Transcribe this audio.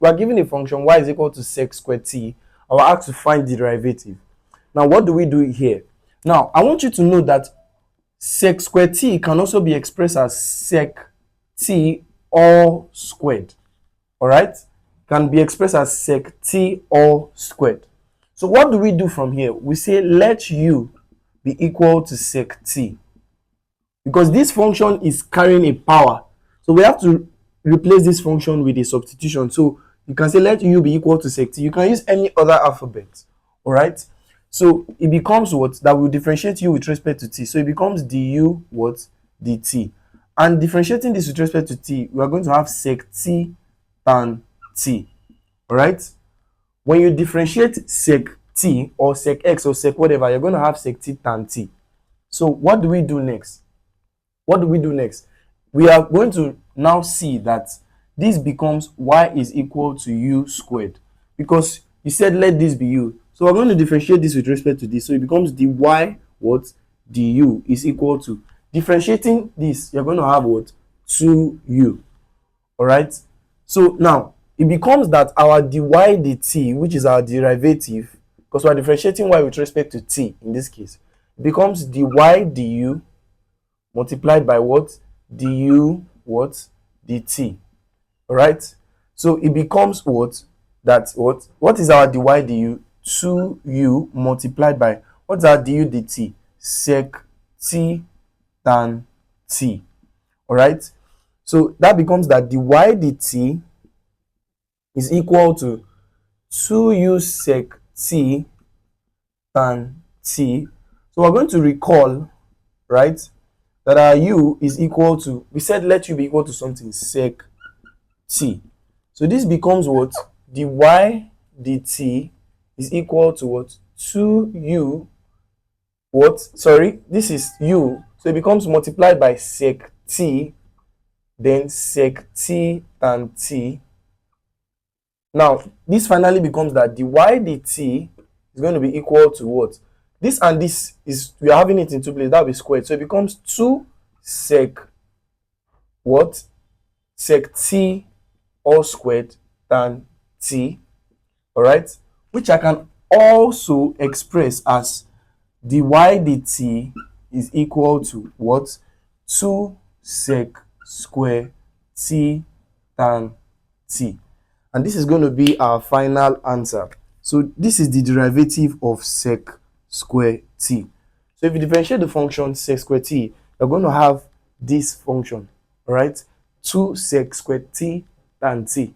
we are given a function y is equal to sec² t, and we're asked to find the derivative. Now, what do we do here? Now, I want you to know that sec² t can also be expressed as sec t all squared. All right, can be expressed as sec t all squared. So what do we do from here? We say let u be equal to sec t, because this function is carrying a power, so we have to replace this function with a substitution. So you can say let u be equal to sec t. You can use any other alphabet. All right, so it becomes what? That will differentiate u with respect to t. So it becomes du what? dt. And differentiating this with respect to t, we are going to have sec t tan t. All right, when you differentiate sec t or sec x or sec whatever, you're going to have sec t tan t. So what do we do next? What do we do next? We are going to now see that this becomes y is equal to u squared, because you said let this be u. So we're going to differentiate this with respect to this. So it becomes dy what? du is equal to, differentiating this, you're going to have what? 2u. All right. So now it becomes that our dy dt, which is our derivative, because we're differentiating y with respect to t in this case, it becomes dy du multiplied by what? Du what? dt. All right. So it becomes what? That what is our dy du? 2u multiplied by, what's our du dt? Sec t tan t. All right. So that becomes that dy dt is equal to 2u sec t tan t. So we're going to recall, right, that our u is equal to, we said let u be equal to something, sec t. So this becomes what? Dy dt is equal to what? 2u what? Sorry, this is u. So it becomes multiplied by sec t, then sec t tan t. Now, this finally becomes that dy dt is going to be equal to what? This and this is, we are having it in two places, that will be squared. So it becomes 2 sec what? Sec t all squared tan t. All right, which I can also express as dy dt is equal to what? 2 sec² t tan t. And this is going to be our final answer. So this is the derivative of sec² t. So if you differentiate the function sec² t, you're going to have this function, all right? 2 sec² t tan t.